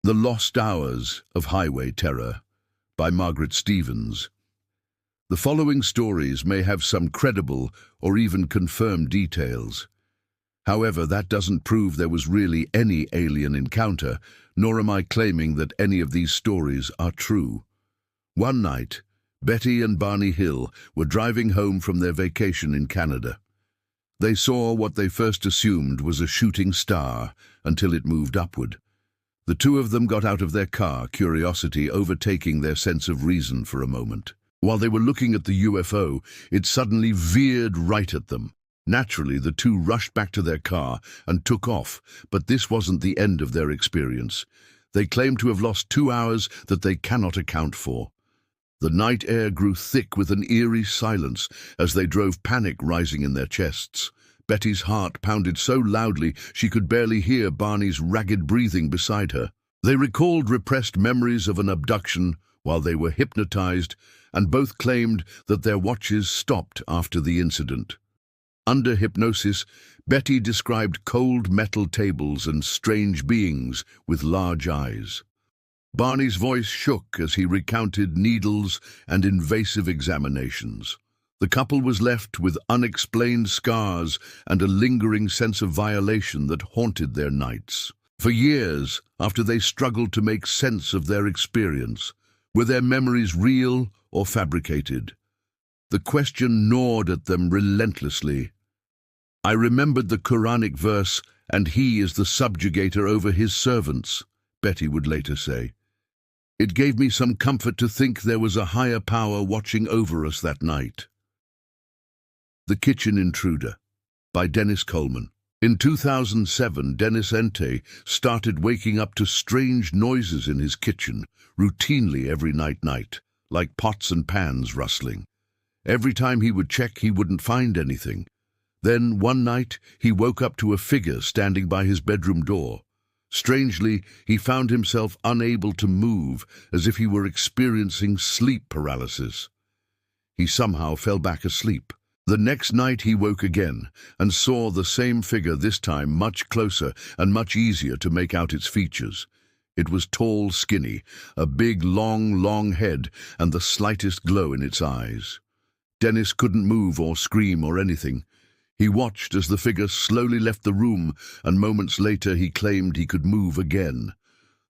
The Lost Hours of Highway Terror by Margaret Stevens. The following stories may have some credible or even confirmed details. However, that doesn't prove there was really any alien encounter, nor am I claiming that any of these stories are true. One night, Betty and Barney Hill were driving home from their vacation in Canada. They saw what they first assumed was a shooting star until it moved upward. The two of them got out of their car, curiosity overtaking their sense of reason for a moment. While they were looking at the UFO, it suddenly veered right at them. Naturally, the two rushed back to their car and took off, but this wasn't the end of their experience. They claimed to have lost 2 hours that they cannot account for. The night air grew thick with an eerie silence as they drove, panic rising in their chests. Betty's heart pounded so loudly she could barely hear Barney's ragged breathing beside her. They recalled repressed memories of an abduction while they were hypnotized, and both claimed that their watches stopped after the incident. Under hypnosis, Betty described cold metal tables and strange beings with large eyes. Barney's voice shook as he recounted needles and invasive examinations. The couple was left with unexplained scars and a lingering sense of violation that haunted their nights. For years, after they struggled to make sense of their experience, were their memories real or fabricated? The question gnawed at them relentlessly. "I remembered the Quranic verse, and he is the subjugator over his servants," Betty would later say. "It gave me some comfort to think there was a higher power watching over us that night." The Kitchen Intruder by Dennis Coleman. In 2007, Dennis Ente started waking up to strange noises in his kitchen, routinely every night, like pots and pans rustling. Every time he would check, he wouldn't find anything. Then, one night, he woke up to a figure standing by his bedroom door. Strangely, he found himself unable to move, as if he were experiencing sleep paralysis. He somehow fell back asleep. The next night he woke again and saw the same figure, this time much closer and much easier to make out its features. It was tall, skinny, a big, long head, and the slightest glow in its eyes. Dennis couldn't move or scream or anything. He watched as the figure slowly left the room, and moments later he claimed he could move again.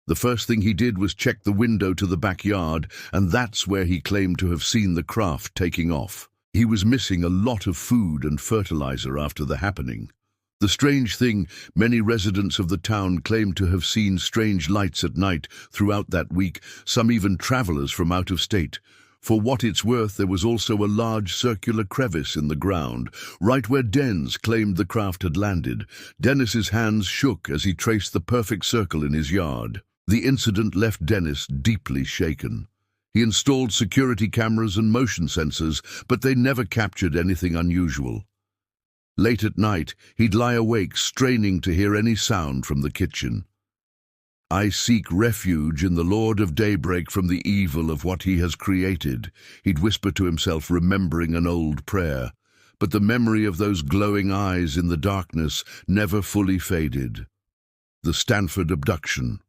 The first thing he did was check the window to the backyard, and that's where he claimed to have seen the craft taking off. He was missing a lot of food and fertilizer after the happening. The strange thing, many residents of the town claimed to have seen strange lights at night throughout that week, some even travelers from out of state. For what it's worth, there was also a large circular crevice in the ground, right where Dennis claimed the craft had landed. Dennis's hands shook as he traced the perfect circle in his yard. The incident left Dennis deeply shaken. He installed security cameras and motion sensors, but they never captured anything unusual. Late at night, he'd lie awake, straining to hear any sound from the kitchen. "I seek refuge in the Lord of Daybreak from the evil of what he has created," he'd whisper to himself, remembering an old prayer. But the memory of those glowing eyes in the darkness never fully faded. The Stanford Abduction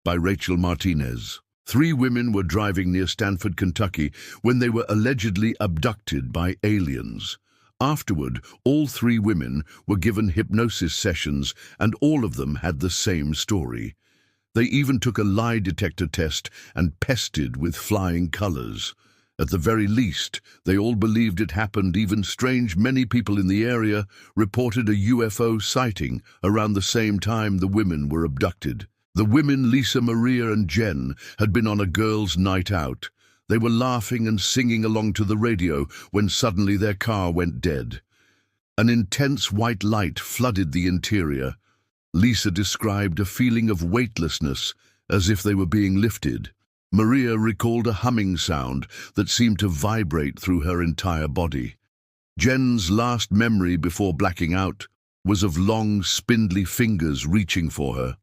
by Rachel Martinez. 3 women were driving near Stanford, Kentucky, when they were allegedly abducted by aliens. Afterward, all 3 women were given hypnosis sessions, and all of them had the same story. They even took a lie detector test and pested with flying colors. At the very least, they all believed it happened. Even strange, many people in the area reported a UFO sighting around the same time the women were abducted. The women, Lisa, Maria, and Jen, had been on a girls' night out. They were laughing and singing along to the radio when suddenly their car went dead. An intense white light flooded the interior. Lisa described a feeling of weightlessness, as if they were being lifted. Maria recalled a humming sound that seemed to vibrate through her entire body. Jen's last memory before blacking out was of long, spindly fingers reaching for her.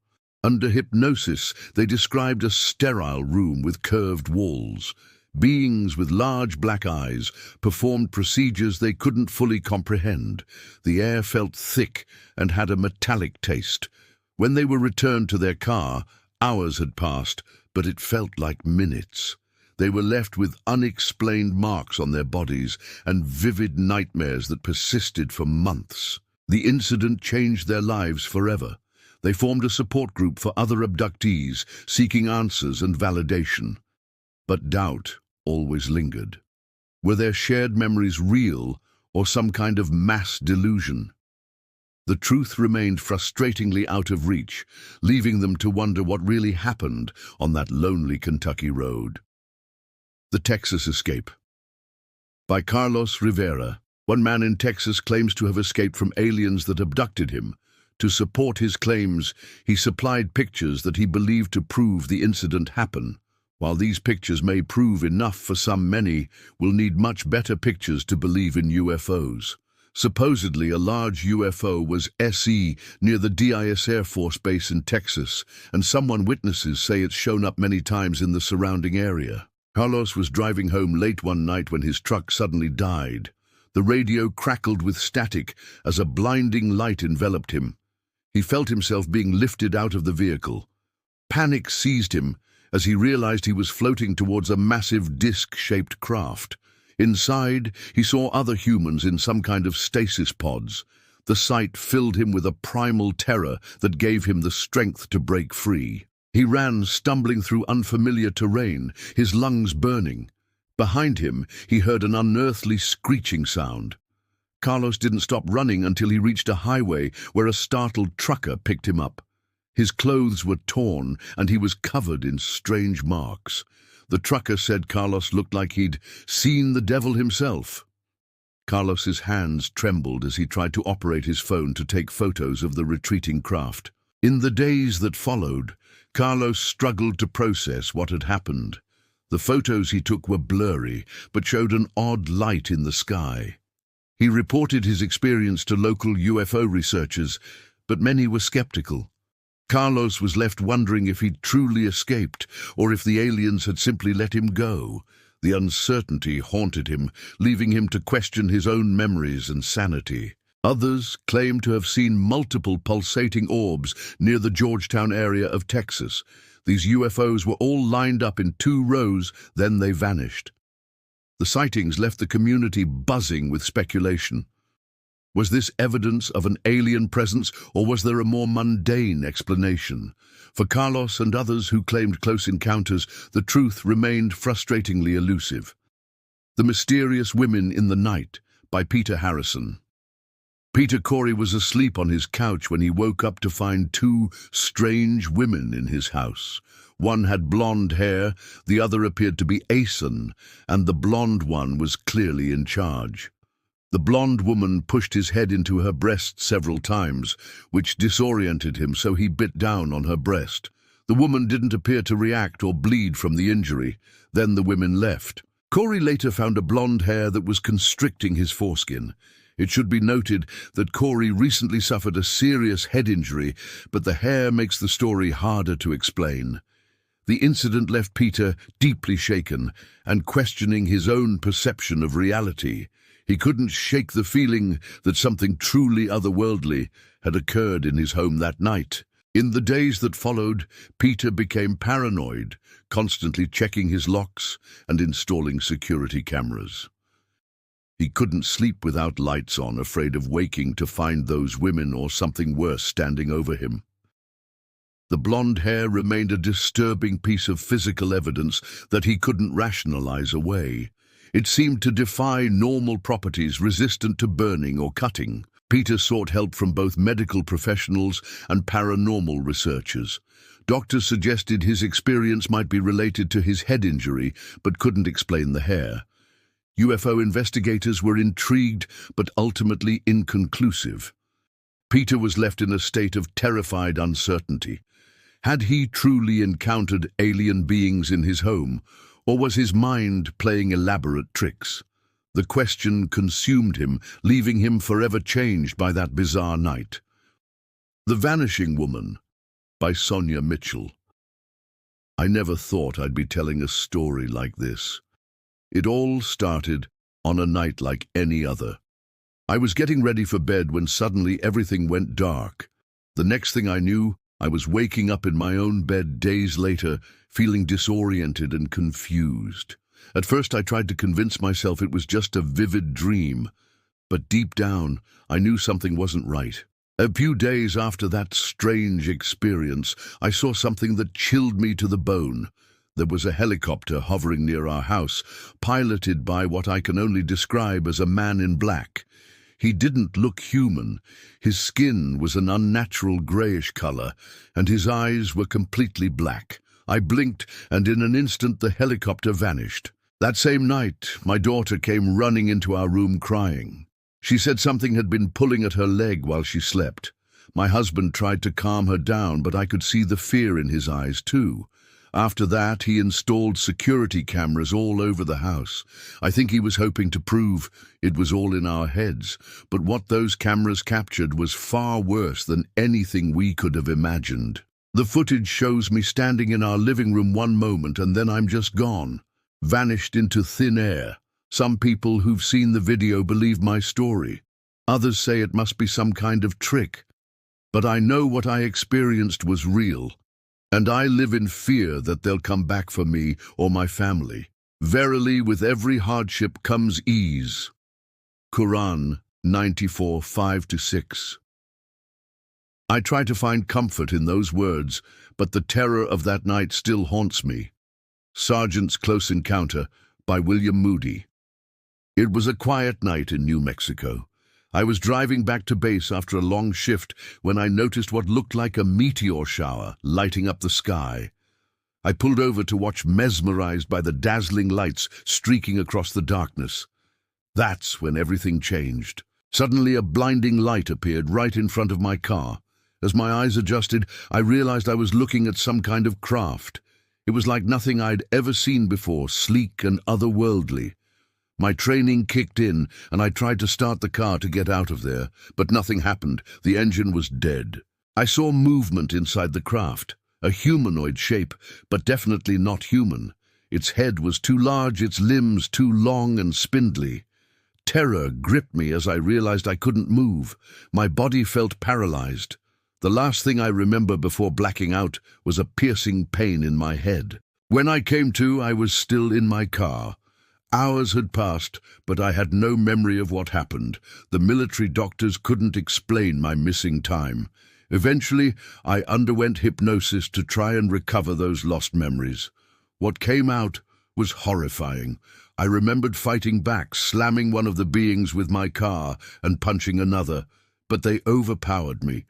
Under hypnosis, they described a sterile room with curved walls. Beings with large black eyes performed procedures they couldn't fully comprehend. The air felt thick and had a metallic taste. When they were returned to their car, Hours had passed, but it felt like minutes. They were left with unexplained marks on their bodies and vivid nightmares that persisted for months. The incident changed their lives forever. They formed a support group for other abductees, seeking answers and validation. But doubt always lingered. Were their shared memories real or some kind of mass delusion? The truth remained frustratingly out of reach, leaving them to wonder what really happened on that lonely Kentucky road. The Texas Escape. By Carlos Rivera. One man in Texas claims to have escaped from aliens that abducted him. To support his claims, he supplied pictures that he believed to prove the incident happened. While these pictures may prove enough for some, many will need much better pictures to believe in UFOs. Supposedly, a large UFO was SE near the DIS Air Force Base in Texas, and witnesses say it's shown up many times in the surrounding area. Carlos was driving home late one night when his truck suddenly died. The radio crackled with static as a blinding light enveloped him. He felt himself being lifted out of the vehicle. Panic seized him as he realized he was floating towards a massive disc-shaped craft. Inside, he saw other humans in some kind of stasis pods. The sight filled him with a primal terror that gave him the strength to break free. He ran, stumbling through unfamiliar terrain, his lungs burning. Behind him, he heard an unearthly screeching sound. Carlos didn't stop running until he reached a highway where a startled trucker picked him up. His clothes were torn and he was covered in strange marks. The trucker said Carlos looked like he'd seen the devil himself. Carlos's hands trembled as he tried to operate his phone to take photos of the retreating craft. In the days that followed, Carlos struggled to process what had happened. The photos he took were blurry, but showed an odd light in the sky. He reported his experience to local UFO researchers, but many were skeptical. Carlos was left wondering if he'd truly escaped, or if the aliens had simply let him go. The uncertainty haunted him, leaving him to question his own memories and sanity. Others claimed to have seen multiple pulsating orbs near the Georgetown area of Texas. These UFOs were all lined up in 2 rows, then they vanished. The sightings left the community buzzing with speculation. Was this evidence of an alien presence, or was there a more mundane explanation? For Carlos and others who claimed close encounters, the truth remained frustratingly elusive. The Mysterious Women in the Night, by Peter Harrison. Peter Corey was asleep on his couch when he woke up to find 2 strange women in his house. One had blonde hair, the other appeared to be Aeson, and the blonde one was clearly in charge. The blonde woman pushed his head into her breast several times, which disoriented him, so he bit down on her breast. The woman didn't appear to react or bleed from the injury. Then the women left. Corey later found a blonde hair that was constricting his foreskin. It should be noted that Corey recently suffered a serious head injury, but the hair makes the story harder to explain. The incident left Peter deeply shaken and questioning his own perception of reality. He couldn't shake the feeling that something truly otherworldly had occurred in his home that night. In the days that followed, Peter became paranoid, constantly checking his locks and installing security cameras. He couldn't sleep without lights on, afraid of waking to find those women or something worse standing over him. The blonde hair remained a disturbing piece of physical evidence that he couldn't rationalize away. It seemed to defy normal properties, resistant to burning or cutting. Peter sought help from both medical professionals and paranormal researchers. Doctors suggested his experience might be related to his head injury, but couldn't explain the hair. UFO investigators were intrigued, but ultimately inconclusive. Peter was left in a state of terrified uncertainty. Had he truly encountered alien beings in his home, or was his mind playing elaborate tricks? The question consumed him, leaving him forever changed by that bizarre night. The Vanishing Woman, by Sonia Mitchell. I never thought I'd be telling a story like this. It all started on a night like any other. I was getting ready for bed when suddenly everything went dark. The next thing I knew, I was waking up in my own bed days later, feeling disoriented and confused. At first I tried to convince myself it was just a vivid dream, but deep down I knew something wasn't right. A few days after that strange experience, I saw something that chilled me to the bone. There was a helicopter hovering near our house, piloted by what I can only describe as a man in black. He didn't look human. His skin was an unnatural grayish color, and his eyes were completely black. I blinked, and in an instant the helicopter vanished. That same night, my daughter came running into our room crying. She said something had been pulling at her leg while she slept. My husband tried to calm her down, but I could see the fear in his eyes too. After that, he installed security cameras all over the house. I think he was hoping to prove it was all in our heads, but what those cameras captured was far worse than anything we could have imagined. The footage shows me standing in our living room one moment and then I'm just gone, vanished into thin air. Some people who've seen the video believe my story. Others say it must be some kind of trick. But I know what I experienced was real, and I live in fear that they'll come back for me or my family. Verily, with every hardship comes ease. Quran 94, 5-6. I try to find comfort in those words, but the terror of that night still haunts me. Sergeant's Close Encounter by William Moody. It was a quiet night in New Mexico. I was driving back to base after a long shift when I noticed what looked like a meteor shower lighting up the sky. I pulled over to watch, mesmerized by the dazzling lights streaking across the darkness. That's when everything changed. Suddenly a blinding light appeared right in front of my car. As my eyes adjusted, I realized I was looking at some kind of craft. It was like nothing I'd ever seen before, sleek and otherworldly. My training kicked in, and I tried to start the car to get out of there, but nothing happened. The engine was dead. I saw movement inside the craft, a humanoid shape, but definitely not human. Its head was too large, its limbs too long and spindly. Terror gripped me as I realized I couldn't move. My body felt paralyzed. The last thing I remember before blacking out was a piercing pain in my head. When I came to, I was still in my car. Hours had passed, but I had no memory of what happened. The military doctors couldn't explain my missing time. Eventually, I underwent hypnosis to try and recover those lost memories. What came out was horrifying. I remembered fighting back, slamming one of the beings with my car and punching another, but they overpowered me.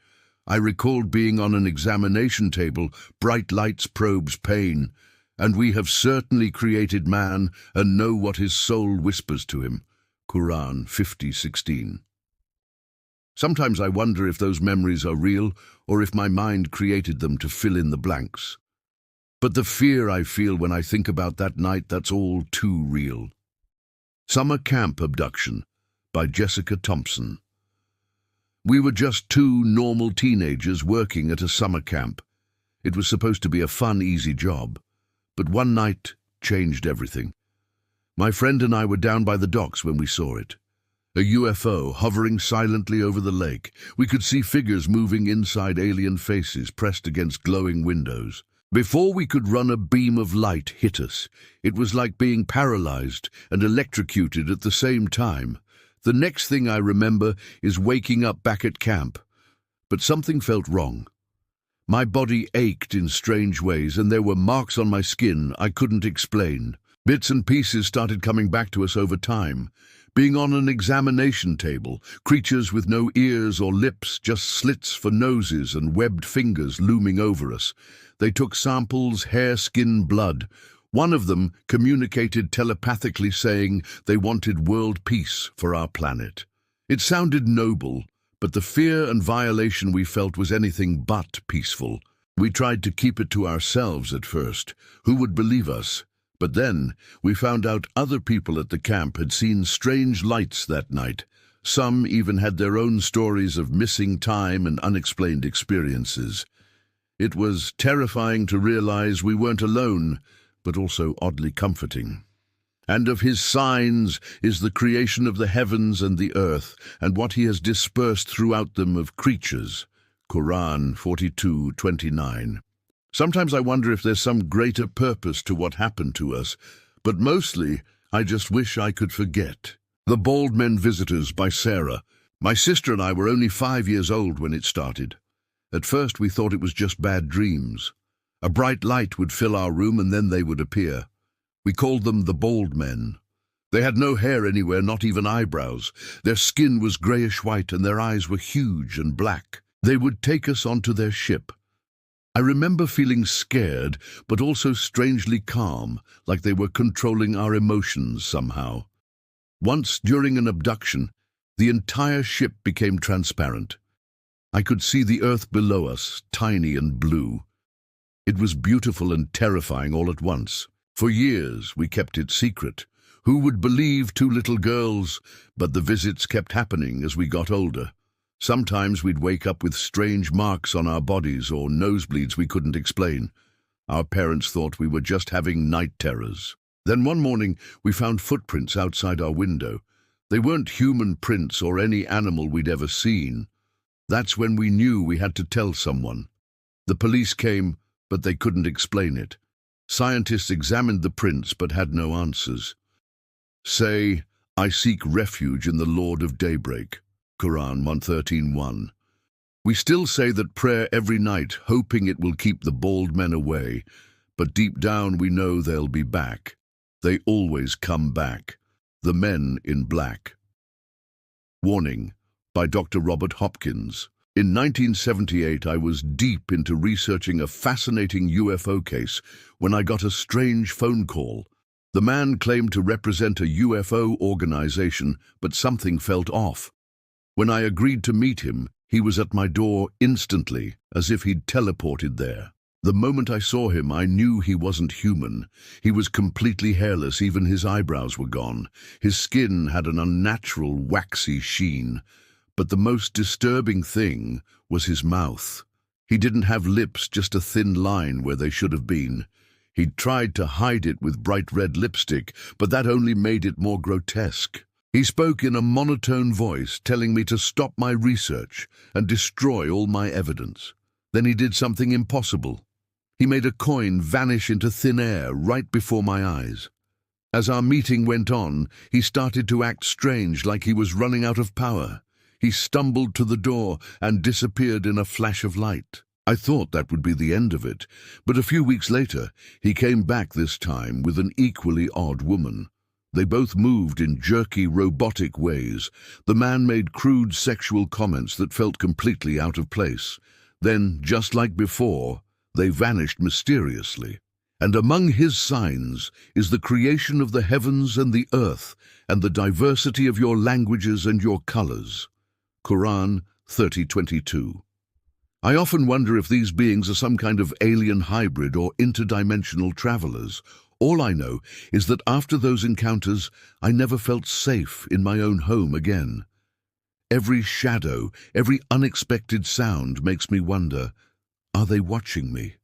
I recalled being on an examination table, bright lights probes pain. And we have certainly created man and know what his soul whispers to him. Quran 50:16. Sometimes I wonder if those memories are real or if my mind created them to fill in the blanks. But the fear I feel when I think about that night, that's all too real. Summer Camp Abduction by Jessica Thompson. We were just two normal teenagers working at a summer camp. It was supposed to be a fun, easy job. But one night changed everything. My friend and I were down by the docks when we saw it. A UFO hovering silently over the lake. We could see figures moving inside alien faces pressed against glowing windows. Before we could run, a beam of light hit us. It was like being paralyzed and electrocuted at the same time. The next thing I remember is waking up back at camp. But something felt wrong. My body ached in strange ways, and there were marks on my skin I couldn't explain. Bits and pieces started coming back to us over time. Being on an examination table, creatures with no ears or lips, just slits for noses and webbed fingers looming over us. They took samples, hair, skin, blood. One of them communicated telepathically, saying they wanted world peace for our planet. It sounded noble, but the fear and violation we felt was anything but peaceful. We tried to keep it to ourselves at first. Who would believe us? But then we found out other people at the camp had seen strange lights that night. Some even had their own stories of missing time and unexplained experiences. It was terrifying to realize we weren't alone, but also oddly comforting. And of his signs is the creation of the heavens and the earth, and what he has dispersed throughout them of creatures. Quran 42:29. Sometimes I wonder if there's some greater purpose to what happened to us, but mostly I just wish I could forget. The Bald Men Visitors by Sarah. My sister and I were only 5 years old when it started. At first we thought it was just bad dreams. A bright light would fill our room and then they would appear. We called them the Bald Men. They had no hair anywhere, not even eyebrows. Their skin was greyish-white and their eyes were huge and black. They would take us onto their ship. I remember feeling scared, but also strangely calm, like they were controlling our emotions somehow. Once, during an abduction, the entire ship became transparent. I could see the earth below us, tiny and blue. It was beautiful and terrifying all at once. For years we kept it secret. Who would believe two little girls? But the visits kept happening as we got older. Sometimes we'd wake up with strange marks on our bodies or nosebleeds we couldn't explain. Our parents thought we were just having night terrors. Then one morning we found footprints outside our window. They weren't human prints or any animal we'd ever seen. That's when we knew we had to tell someone. The police came, but they couldn't explain it. Scientists examined the prints but had no answers. Say, I seek refuge in the Lord of Daybreak. Quran 113:1. We still say that prayer every night, hoping it will keep the bald men away, but deep down we know they'll be back. They always come back. The Men in Black. Warning, by Dr. Robert Hopkins. In 1978, I was deep into researching a fascinating UFO case when I got a strange phone call. The man claimed to represent a UFO organization, but something felt off. When I agreed to meet him, he was at my door instantly, as if he'd teleported there. The moment I saw him, I knew he wasn't human. He was completely hairless, even his eyebrows were gone. His skin had an unnatural, waxy sheen. But the most disturbing thing was his mouth. He didn't have lips, just a thin line where they should have been. He'd tried to hide it with bright red lipstick, but that only made it more grotesque. He spoke in a monotone voice, telling me to stop my research and destroy all my evidence. Then he did something impossible. He made a coin vanish into thin air right before my eyes. As our meeting went on, he started to act strange, like he was running out of power. He stumbled to the door and disappeared in a flash of light. I thought that would be the end of it, but a few weeks later, he came back this time with an equally odd woman. They both moved in jerky, robotic ways. The man made crude sexual comments that felt completely out of place. Then, just like before, they vanished mysteriously. And among his signs is the creation of the heavens and the earth, and the diversity of your languages and your colors. Quran 30:22. I often wonder if these beings are some kind of alien hybrid or interdimensional travelers. All I know is that after those encounters, I never felt safe in my own home again. Every shadow, every unexpected sound makes me wonder, are they watching me?